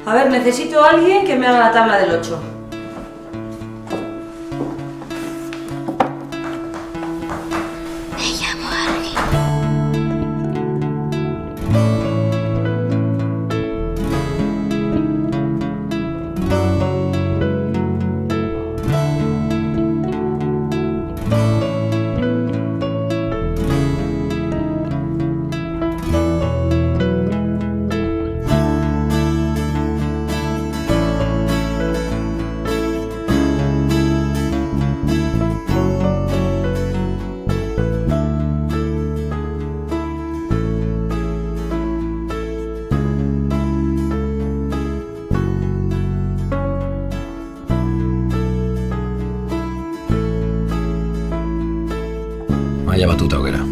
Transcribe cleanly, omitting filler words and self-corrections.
A ver, necesito a alguien que me haga la tabla del 8. Me llamo Argy. Vaya batuta que era.